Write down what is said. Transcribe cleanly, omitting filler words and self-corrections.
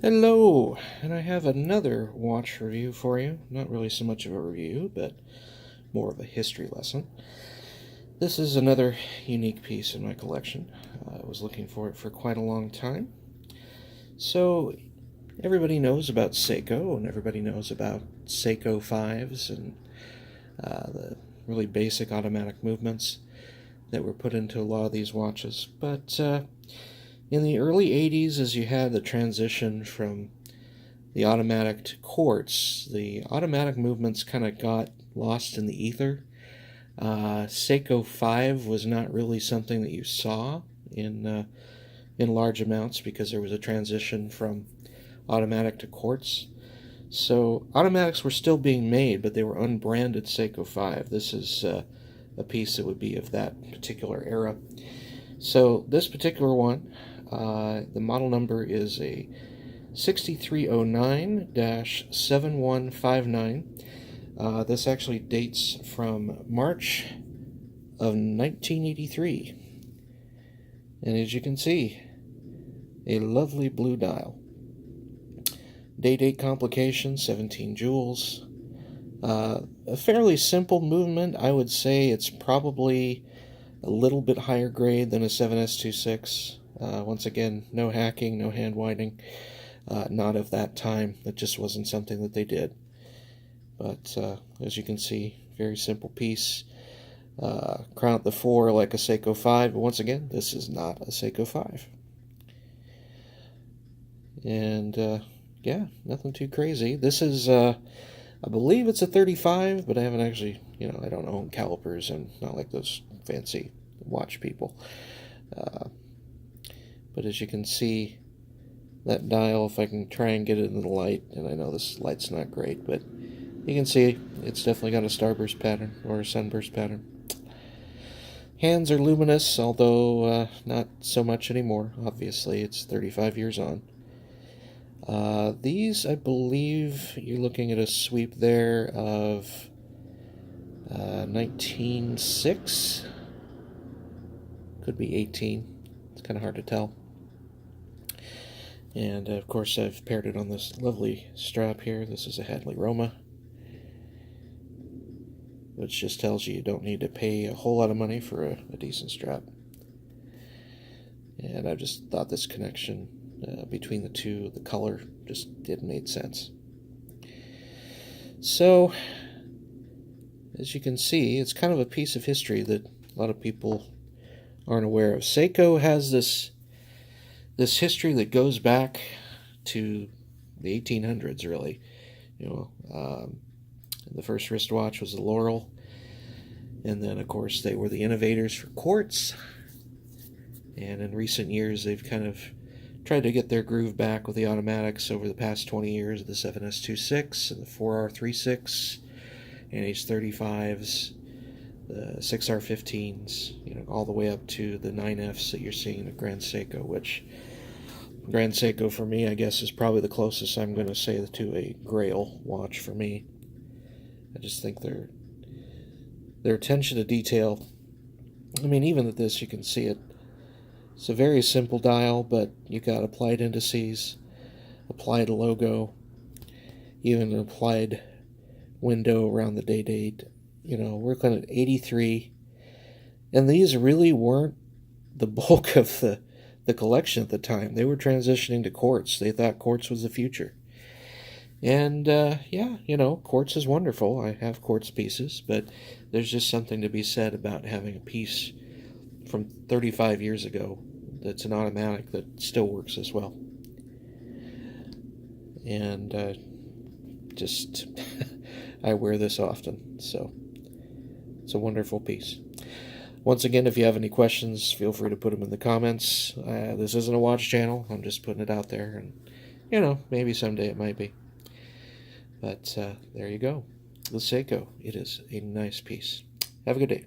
Hello, and I have another watch review for you. Not really so much of a review, but more of a history lesson. This is another unique piece in my collection. I was looking for it for quite a long time. So, everybody knows about Seiko, and everybody knows about Seiko 5s and the really basic automatic movements that were put into a lot of these watches. But in the early 80s, as you had the transition from the automatic to quartz, the automatic movements kind of got lost in the ether. Seiko 5 was not really something that you saw in large amounts because there was a transition from automatic to quartz. So automatics were still being made, but they were unbranded Seiko 5. This is a piece that would be of that particular era. So this particular one, the model number is a 6309-7159. This actually dates from March of 1983. And as you can see, a lovely blue dial. Day-date complication, 17 joules. A fairly simple movement. I would say it's probably a little bit higher grade than a 7S26. Once again, no hacking, no hand winding. Not of that time. That just wasn't something that they did. But as you can see, very simple piece. Crown at the 4 like a Seiko 5, but once again, this is not a Seiko 5. And yeah, nothing too crazy. This is, I believe it's a 35, but I haven't actually, I don't own calipers. I'm not like those fancy watch people. But as you can see, that dial, if I can try and get it in the light, and I know this light's not great, but you can see it's definitely got a starburst pattern or a sunburst pattern. Hands are luminous, although not so much anymore. Obviously, it's 35 years on. These, I believe, you're looking at a sweep there of 1906. Could be 18. It's kind of hard to tell. And, of course, I've paired it on this lovely strap here. This is a Hadley Roma, which just tells you don't need to pay a whole lot of money for a decent strap. And I just thought this connection between the two, the color, just didn't make sense. So, as you can see, it's kind of a piece of history that a lot of people aren't aware of. Seiko has this history that goes back to the 1800s, really. The first wristwatch was the Laurel, and then, of course, they were the innovators for quartz. And in recent years, they've kind of tried to get their groove back with the automatics over the past 20 years, the 7S26 and the 4R36, NH35s, the 6R15s, all the way up to the 9Fs that you're seeing at Grand Seiko, which Grand Seiko for me, I guess, is probably the closest I'm going to say to a Grail watch for me. I just think their attention to detail, I mean, even at this, you can see it. It's a very simple dial, but you got applied indices, applied logo, even an applied window around the date. We're looking at 83, and these really weren't the bulk of the collection at the time. They were transitioning to quartz. They thought quartz was the future. And, yeah, quartz is wonderful. I have quartz pieces, but there's just something to be said about having a piece from 35 years ago that's an automatic that still works as well. And just I wear this often, so it's a wonderful piece. Once again, if you have any questions, feel free to put them in the comments. This isn't a watch channel. I'm just putting it out there, and maybe someday it might be. But there you go. The Seiko. It is a nice piece. Have a good day.